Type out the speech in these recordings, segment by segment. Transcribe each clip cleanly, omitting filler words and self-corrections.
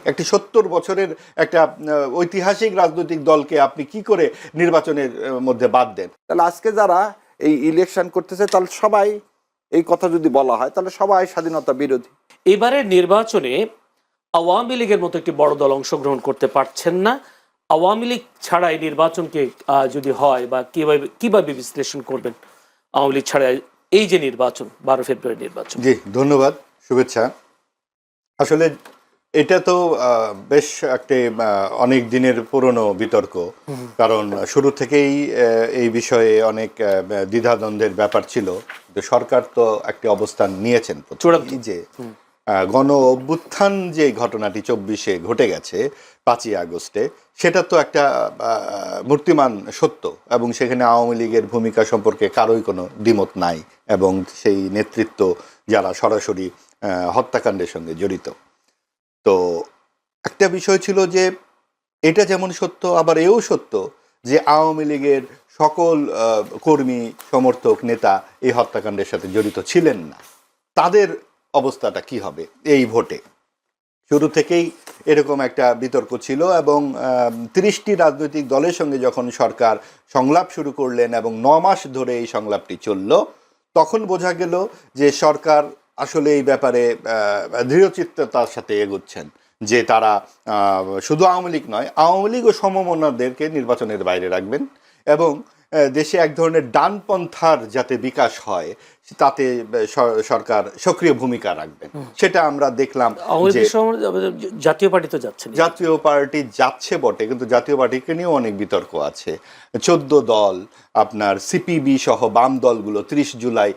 একটি ৭০ বছরের একটা ঐতিহাসিক রাজনৈতিক দলকে আপনি কি করে নির্বাচনের মধ্যে বাদ দেন? তাহলে আজকে যারা এই ইলেকশন করতেছে তাহলে সবাই এই কথা যদি বলা হয় তাহলে সবাই স্বাধীনতা বিরোধী। এবারের নির্বাচনে আওয়ামী লীগের মতো একটি বড় দল অংশগ্রহণ করতে পারছেন না। আওয়ামী লীগ ছাড়া এই নির্বাচনকে যদি হয় বা কিভাবে বিশ্লেষণ করবেন আওয়ামী লীগ ছাড়া এই যে নির্বাচন 12 ফেব্রুয়ারি নির্বাচন? জি ধন্যবাদ, শুভেচ্ছা। আসলে এটা তো বেশ একটি অনেক দিনের পুরনো বিতর্ক, কারণ শুরু থেকেই এই বিষয়ে অনেক দ্বিধাদ্বন্দ্বের ব্যাপার ছিল। সরকার তো একটি অবস্থান নিয়েছেন যে গণ অভ্যুত্থান যে ঘটনাটি 24-এ ঘটে গেছে 5ই আগস্টে, সেটা তো একটা মূর্তিমান সত্য, এবং সেখানে আওয়ামী লীগের ভূমিকা সম্পর্কে কারোই কোনো দ্বিমত নাই, এবং সেই নেতৃত্ব যারা সরাসরি হত্যাকাণ্ডের সঙ্গে জড়িত। তো একটা বিষয় ছিল যে এটা যেমন সত্য, আবার এও সত্য যে আওয়ামী লীগের সকল কর্মী, সমর্থক, নেতা এই হত্যাকাণ্ডের সাথে জড়িত ছিলেন না। তাদের অবস্থাটা কি হবে এই ভোটে? শুরু থেকেই এরকম একটা বিতর্ক ছিল, এবং 30টি রাজনৈতিক দলের সঙ্গে যখন সরকার সংলাপ শুরু করলেন এবং 9 মাস ধরে এই সংলাপটি চলল, তখন বোঝা গেল যে সরকার আসলে এই ব্যাপারে দৃঢ়চিত্ততার সাথে এগোচ্ছেন, যে তারা শুধু আওয়ামী লীগ নয়, আওয়ামী লীগ ও সমমনাদেরকে নির্বাচনের বাইরে রাখবেন, এবং দেশে এক ধরনের ডানপন্থার যাতে বিকাশ হয় তাতে সরকার সক্রিয় ভূমিকা রাখবেন। সেটা আমরা দেখলাম যে জাতীয় পার্টি তো যাচ্ছে, জাতীয় পার্টি যাচ্ছে বটে, কিন্তু জাতীয় পার্টিকে নিয়েও অনেক বিতর্ক আছে। 14 দল, আপনার সিপিবি সহ বাম দলগুলো 30 জুলাই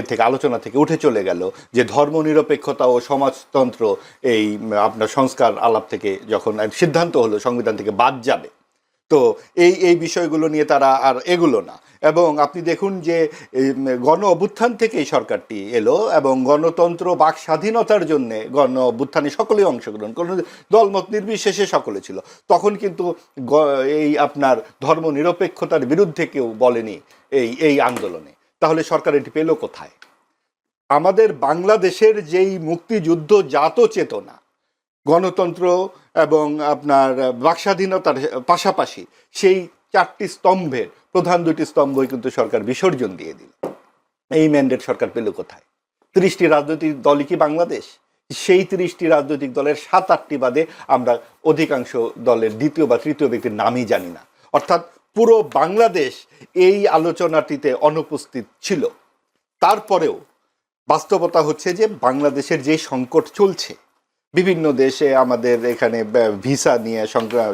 থেকে আলোচনা থেকে উঠে চলে গেল, যে ধর্মনিরপেক্ষতা ও সমাজতন্ত্র এই আপনার সংস্কার আলাপ থেকে যখন সিদ্ধান্ত হলো সংবিধান থেকে বাদ যাবে, তো এই বিষয়গুলো নিয়ে তারা আর এগুলো না। এবং আপনি দেখুন যে গণ অভ্যুত্থান থেকেই সরকারটি এলো, এবং গণতন্ত্র, বাক স্বাধীনতার জন্য গণ অভ্যুত্থানে সকলেই অংশগ্রহণ, কোনো দলমত নির্বিশেষে সকলে ছিল। তখন কিন্তু এই আপনার ধর্ম নিরপেক্ষতার বিরুদ্ধে কেউ বলেনি এই আন্দোলনে। তাহলে সরকার এটি পেল কোথায়? আমাদের বাংলাদেশের যেই মুক্তিযুদ্ধ জাত চেতনা, গণতন্ত্র এবং আপনার বাকস্বাধীনতার পাশাপাশি সেই 4টি স্তম্ভের প্রধান 2টি স্তম্ভই কিন্তু সরকার বিসর্জন দিয়ে দিল। এই ম্যান্ডেট সরকার পেল কোথায়? 30টি রাজনৈতিক দলই কি বাংলাদেশ? সেই 30টি রাজনৈতিক দলের 7-8টি বাদে আমরা অধিকাংশ দলের দ্বিতীয় বা তৃতীয় ব্যক্তির নামই জানি না। অর্থাৎ পুরো বাংলাদেশ এই আলোচনাটিতে অনুপস্থিত ছিল। তারপরেও বাস্তবতা হচ্ছে যে বাংলাদেশের যে সংকট চলছে, বিভিন্ন দেশে আমাদের এখানে ভিসা নিয়ে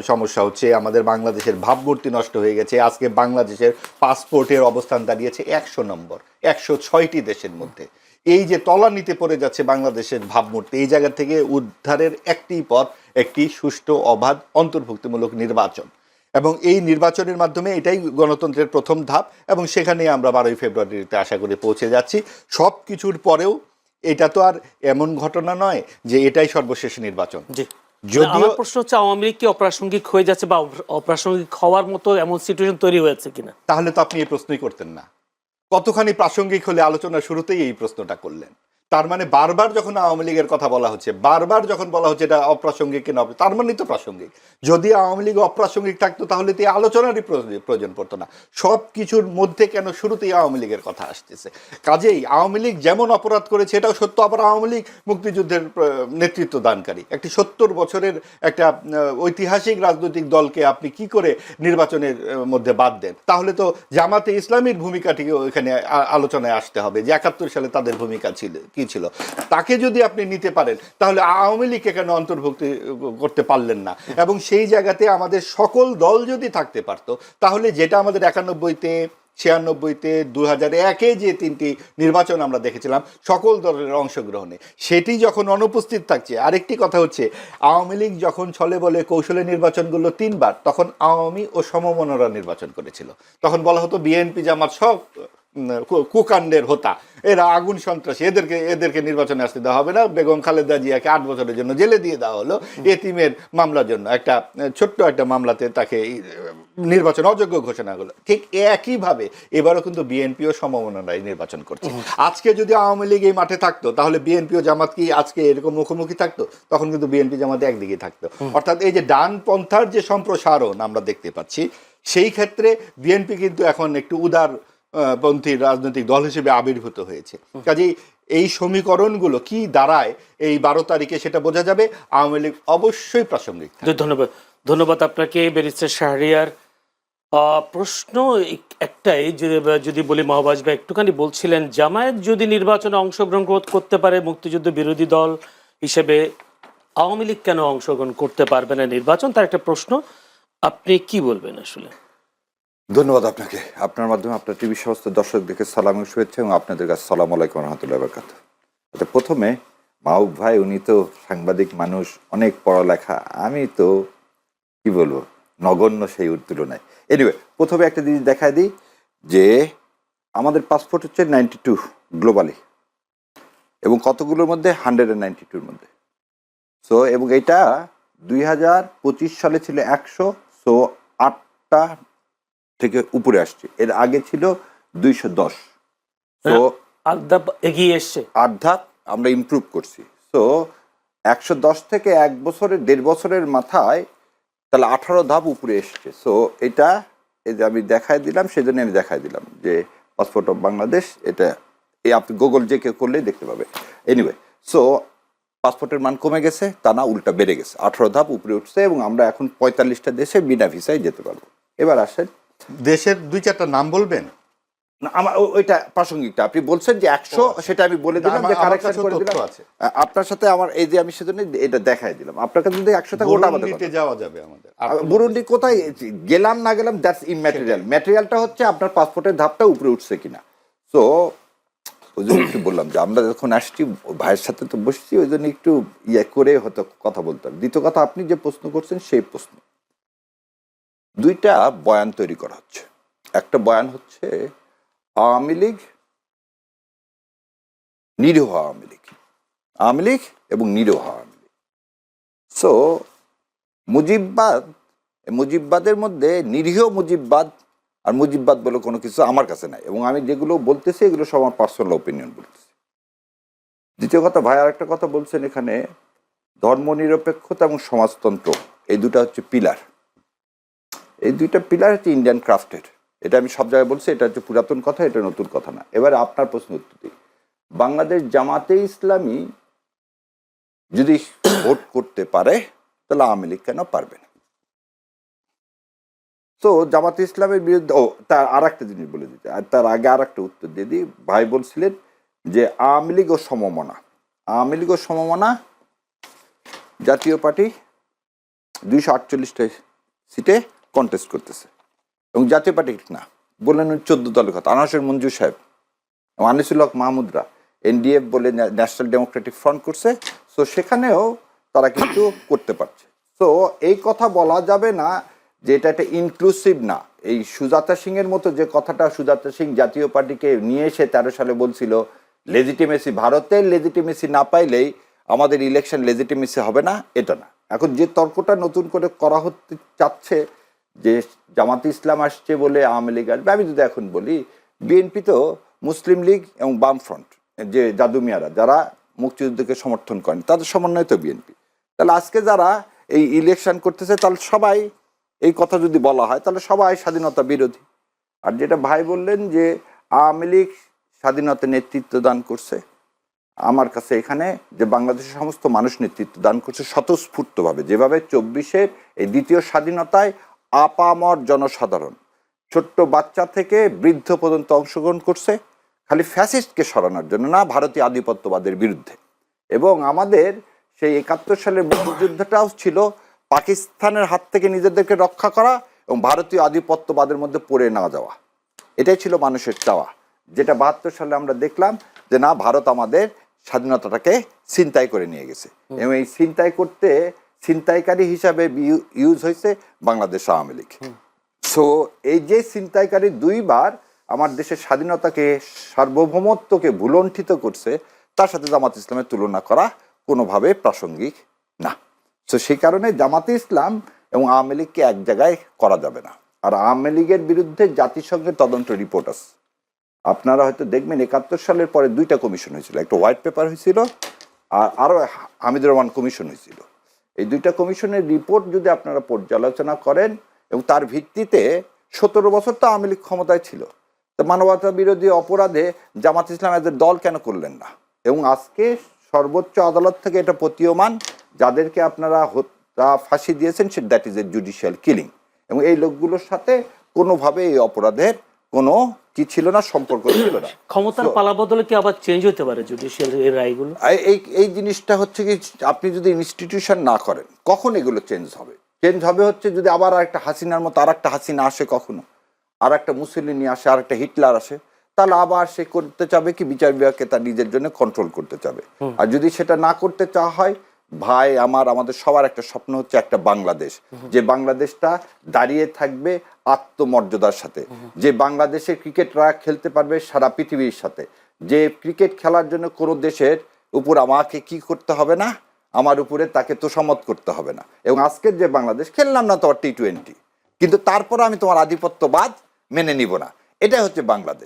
সমস্যা হচ্ছে, আমাদের বাংলাদেশের ভাবমূর্তি নষ্ট হয়ে গেছে। আজকে বাংলাদেশের পাসপোর্টের অবস্থান দাঁড়িয়েছে 100 নম্বর 106টি দেশের মধ্যে। এই যে তলানিতে পড়ে যাচ্ছে বাংলাদেশের ভাবমূর্তি, এই জায়গা থেকে উদ্ধারের একটি পথ, একটি সুষ্ঠু, অবাধ, অন্তর্ভুক্তিমূলক নির্বাচন, এবং এই নির্বাচনের মাধ্যমে এটাই গণতন্ত্রের প্রথম ধাপ, এবং সেখানে আমরা 12ই ফেব্রুয়ারিতে আশা করে পৌঁছে যাচ্ছি। সব কিছুর পরেও এটা তো আর এমন ঘটনা নয় যে এটাই সর্বশেষ নির্বাচন। যদিও প্রশ্ন হচ্ছে আওয়ামী লীগ কি অপ্রাসঙ্গিক হয়ে যাচ্ছে বা অপ্রাসঙ্গিক হওয়ার মতো এমন সিচুয়েশন তৈরি হয়েছে কিনা? তাহলে তো আপনি এই প্রশ্নই করতেন না। কতখানি প্রাসঙ্গিক হলে আলোচনার শুরুতেই এই প্রশ্নটা করলেন। তার মানে বারবার যখন আওয়ামী লীগের কথা বলা হচ্ছে, বারবার যখন বলা হচ্ছে এটা অপ্রাসঙ্গিক কিনা, তার মানে তো প্রাসঙ্গিক। যদি আওয়ামী লীগ অপ্রাসঙ্গিক থাকতো তাহলে তো এই আলোচনারই প্রয়োজন পড়তো না। সব কিছুর মধ্যে কেন শুরুতেই আওয়ামী লীগের কথা আসতেছে? কাজেই আওয়ামী লীগ যেমন অপরাধ করেছে এটাও সত্য, আবার আওয়ামী লীগ মুক্তিযুদ্ধের নেতৃত্ব দানকারী। একটি 70 বছরের একটা ঐতিহাসিক রাজনৈতিক দলকে আপনি কি করে নির্বাচনের মধ্যে বাদ দেন? তাহলে তো জামাতে ইসলামীর ভূমিকাটিও এখানে আলোচনায় আসতে হবে, যে 71 সালে তাদের ভূমিকা ছিল কি ছিল। তাকে যদি আপনি নিতে পারেন তাহলে আওয়ামী লীগকে কেন অন্তর্ভুক্তি করতে পারলেন না? এবং সেই জায়গাতে আমাদের সকল দল যদি থাকতে পারতো, তাহলে যেটা আমাদের 91-তে, 96-তে, 2001-এ যে 3টি নির্বাচন আমরা দেখেছিলাম সকল দলের অংশগ্রহণে, সেটি যখন অনুপস্থিত থাকছে। আরেকটি কথা হচ্ছে, আওয়ামী লীগ যখন ছলে বলে কৌশলে নির্বাচনগুলো 3 বার, তখন আওয়ামী ও সমমনরা নির্বাচন করেছিল। তখন বলা হতো বিএনপি জামাত সব কুকাণ্ডের হোতা, এরা আগুন সন্ত্রাসী, এদেরকে নির্বাচনে আসতে দেওয়া হবে না। বেগম খালেদা জিয়াকে 8 বছরের জন্য জেলে দিয়ে দেওয়া হলো এতিমের মামলার জন্য। একটা ছোট্ট একটা মামলাতে তাকে নির্বাচন অযোগ্য ঘোষণা হলো, ঠিক একইভাবে এবারও কিন্তু বিএনপিও সমমনায় নির্বাচন করছে। আজকে যদি আওয়ামী লীগ এই মাঠে থাকতো তাহলে বিএনপিও জামাত কি আজকে এরকম মুখোমুখি থাকতো? তখন কিন্তু বিএনপি জামাত একদিকে থাকতো। অর্থাৎ এই যে ডানপন্থার যে সম্প্রসারণ আমরা দেখতে পাচ্ছি, সেই ক্ষেত্রে বিএনপি কিন্তু এখন একটু উদার পন্থী রাজনৈতিক দল হিসেবে আবির্ভূত হয়েছে। কাজেই এই সমীকরণগুলো কি দাঁড়ায় এই 12 তারিখে সেটা বোঝা যাবে। আওয়ামী লীগ অবশ্যই প্রাসঙ্গিক। ধন্যবাদ, ধন্যবাদ আপনাকে ব্যারিস্টার শাহরিয়ার। প্রশ্ন একটাই, যদি বলি মহাবাজ ভাই একটুখানি বলছিলেন জামায়াত যদি নির্বাচনে অংশগ্রহণ করতে পারে মুক্তিযুদ্ধ বিরোধী দল হিসেবে, আওয়ামী লীগ কেন অংশগ্রহণ করতে পারবে না নির্বাচন, তার একটা প্রশ্ন, আপনি কি বলবেন আসলে? ধন্যবাদ আপনাকে। আপনার মাধ্যমে আপনার টিভি সমস্ত দর্শকদেরকে সালাম এবং শুভেচ্ছা, এবং আপনাদের কাছে সালাম আলাইকুম রহমতুল্লাহ বরকাতুহু। প্রথমে মাহবুব ভাই, উনি তো সাংবাদিক মানুষ, অনেক পড়ালেখা, আমি তো কি বলবো নগণ্য সেই তুলনায়। এনিওয়ে, প্রথমে একটা জিনিস দেখায় দিই যে আমাদের পাসপোর্ট হচ্ছে 92 গ্লোবালি, এবং কতগুলোর মধ্যে 192-র মধ্যে। সো এবং এটা 2025 সালে ছিল 100, সো 8টা থেকে উপরে আসছে। এর আগে ছিল 210, সো এগিয়ে এসছে, 8 ধাপ আমরা ইমপ্রুভ করছি। সো 110 থেকে 1 বছরের 1.5 বছরের মাথায় তাহলে 18 ধাপ উপরে এসছে। সো এটা এই যে আমি দেখাই দিলাম, সেজন্য আমি দেখাই দিলাম যে পাসপোর্ট অফ বাংলাদেশ, এটা এই আপনি গুগল যে কেউ করলেই দেখতে পাবে। এনিওয়ে, সো পাসপোর্টের মান কমে গেছে, তা না উল্টা বেড়ে গেছে, 18 ধাপ উপরে উঠছে, এবং আমরা এখন 45টা দেশে বিনা ভিসায় যেতে পারবো। এবার আসেন, দেশের 2-4টা নাম বলবেন? না, আমার ওইটা প্রাসঙ্গিকটা আপনি বলছেন যে 100, সেটা আমি বলে দিলাম, যে কারেকশন করে দিলাম আপনার সাথে। আমার এই যে আমি সেজন্য এটা দেখাই দিলাম, আপনার কাছে যদি 100 টাকা ওটা আমাদের বুরুন্ডিতে যাওয়া যাবে আমাদের। বুরুন্ডি কোথায় গেলাম না গেলাম, দ্যাটস ইমম্যাটেরিয়াল। ম্যাটেরিয়ালটা হচ্ছে আপনার পাসপোর্টের ধাপটা উপরে উঠছে কিনা। সো ওই জন্য একটু বললাম যে আমরা যখন আসছি ভাইয়ের সাথে তো বসছি, ওই জন্য একটু ইয়ে করে হয়তো কথা বলতাম। দ্বিতীয় কথা, আপনি যে প্রশ্ন করছেন সেই প্রশ্ন, 2টা বয়ান তৈরি করা হচ্ছে। একটা বয়ান হচ্ছে আওয়ামী লীগ, নিরীহ আওয়ামী লীগ, আওয়ামী লীগ এবং নিরীহ আওয়ামী লীগ। সো মুজিববাদের মধ্যে নিরীহ মুজিববাদ আর মুজিববাদ বলে কোনো কিছু আমার কাছে নাই, এবং আমি যেগুলো বলতেছি এগুলো সব আমার পার্সোনাল ওপিনিয়ন বলতেছি। দ্বিতীয় কথা, ভাই আর একটা কথা বলছেন এখানে, ধর্মনিরপেক্ষতা এবং সমাজতন্ত্র, এই দুটা হচ্ছে পিলার। এই 2টা পিলার হচ্ছে ইন্ডিয়ান ক্রাফটের। এটা আমি সব জায়গায় বলছি, এটা হচ্ছে পুরাতন কথা, এটা নতুন কথা না। এবার আপনার প্রশ্ন উত্তর দিই, বাংলাদেশ জামাতে ইসলামী যদি ভোট করতে পারে তাহলে আওয়ামী লীগ কেন পারবে না? তো জামাতে ইসলামের বিরুদ্ধে, তার আর একটা জিনিস বলে দিতে, আর তার আগে আর একটা উত্তর দিয়ে দিই। ভাই বলছিলেন যে আওয়ামী লীগ ও সমমনা, আওয়ামী লীগ ও সমমনা, জাতীয় পার্টি 248টা সিটে কন্টেস্ট করতেছে, এবং জাতীয় পার্টি না বললেন 14 দলের কথা, আনাসের মঞ্জুর সাহেব, আনিসুল হক মাহমুদরা এনডিএফ বলে ন্যাশনাল ডেমোক্রেটিক ফ্রন্ট করছে। সো সেখানেও তারা কিন্তু করতে পারছে। সো এই কথা বলা যাবে না যে এটা একটা ইনক্লুসিভ না। এই সুজাতা সিং এর মতো যে কথাটা সুজাতা সিং জাতীয় পার্টিকে নিয়ে এসে 13 সালে বলছিল লেজিটিমেসি, ভারতের লেজিটিমেসি না পাইলেই আমাদের ইলেকশন লেজিটিমেসি হবে না, এটা না। এখন যে তর্কটা নতুন করে করা হতে চাচ্ছে যে জামাতে ইসলাম আসছে বলে আওয়ামী লীগ আসবে, আমি যদি এখন বলি বিএনপি তো মুসলিম লীগ এবং বামফ্রন্ট, যে জাদু মিয়ারা যারা মুক্তিযুদ্ধকে সমর্থন করেন, তাদের সমন্বয় তো বিএনপি। তাহলে আজকে যারা এই ইলেকশন করতেছে, তাহলে সবাই এই কথা যদি বলা হয় তাহলে সবাই স্বাধীনতা বিরোধী। আর যেটা ভাই বললেন যে আওয়ামী লীগ স্বাধীনতা নেতৃত্ব দান করছে, আমার কাছে এখানে যে বাংলাদেশের সমস্ত মানুষ নেতৃত্ব দান করছে স্বতঃস্ফূর্তভাবে, যেভাবে 24-এর এই দ্বিতীয় স্বাধীনতায় আপামর জনসাধারণ ছোট্ট বাচ্চা থেকে বৃদ্ধ পর্যন্ত অংশগ্রহণ করছে, খালি ফ্যাসিস্টকে সরানোর জন্য না, ভারতীয় আধিপত্যবাদের বিরুদ্ধে। এবং আমাদের সেই 71 সালের মুক্তিযুদ্ধটাও ছিল পাকিস্তানের হাত থেকে নিজেদেরকে রক্ষা করা এবং ভারতীয় আধিপত্যবাদের মধ্যে পড়ে না যাওয়া। এটাই ছিল মানুষের চাওয়া, যেটা 72 সালে আমরা দেখলাম যে না, ভারত আমাদের স্বাধীনতাটাকে ছিনতাই করে নিয়ে গেছে, এবং এই ছিনতাই করতে ছিনতাইকারী হিসাবে ইউজ হয়েছে বাংলাদেশ আওয়ামী লীগ। সো এই যে ছিনতাইকারী 2বার আমার দেশের স্বাধীনতাকে, সার্বভৌমত্বকে ভুলণ্ঠিত করছে, তার সাথে জামাত ইসলামের তুলনা করা কোনোভাবে প্রাসঙ্গিক না। তো সেই কারণে জামাতে ইসলাম এবং আওয়ামী লীগকে এক জায়গায় করা যাবে না। আর আওয়ামী লীগের বিরুদ্ধে জাতিসংঘের তদন্ত রিপোর্ট আছে। আপনারা হয়তো দেখবেন 71 সালের পরে 2টা কমিশন হয়েছিল, একটা হোয়াইট পেপার হয়েছিল আর আরো হামিদুর রহমান কমিশন হয়েছিল। এই 2টা কমিশনের রিপোর্ট যদি আপনারা পর্যালোচনা করেন এবং তার ভিত্তিতে 17 বছর তো আওয়ামী লীগ ক্ষমতায় ছিল, তো মানবতা বিরোধী অপরাধে জামাত ইসলাম এদের দল কেন করলেন না? এবং আজকে সর্বোচ্চ আদালত থেকে এটা প্রতীয়মান, যাদেরকে আপনারা ফাঁসি দিয়েছেন that is a judicial killing. এবং এই লোকগুলোর সাথে কোনোভাবে এই অপরাধের কোনো কি ছিল না, সম্পর্ক ছিল না। ক্ষমতার পালাবদলে কি আবার চেঞ্জ হতে পারে জুডিশিয়াল এর রায়গুলো? এই জিনিসটা হচ্ছে কি, আপনি যদি ইনস্টিটিউশন না করেন কখন এগুলো চেঞ্জ হবে? চেঞ্জ হবে হচ্ছে যদি আবার একটা হাসিনার মতো আর একটা হাসিনা আসে, কখনো আর একটা মুসলিনি আসে, আর একটা হিটলার আসে, তাহলে আবার সে করতে চাবে কি বিচার বিভাগকে তার নিজের জন্য কন্ট্রোল করতে চাবে। আর যদি সেটা না করতে চাওয়া হয়, ভাই আমাদের সবার একটা স্বপ্ন হচ্ছে একটা বাংলাদেশ, যে বাংলাদেশটা দাঁড়িয়ে থাকবে আত্মমর্যাদার সাথে, যে বাংলাদেশে ক্রিকেটরা খেলতে পারবে সারা পৃথিবীর সাথে, যে ক্রিকেট খেলার জন্য কোনো দেশের উপর আমাকে কি করতে হবে না, আমার উপরে তাকে তোষামত করতে হবে না। এবং আজকের যে বাংলাদেশ, খেললাম না তোমার T20, কিন্তু তারপরে আমি তোমার আধিপত্যবাদ মেনে নিব না, এটাই হচ্ছে বাংলাদেশ।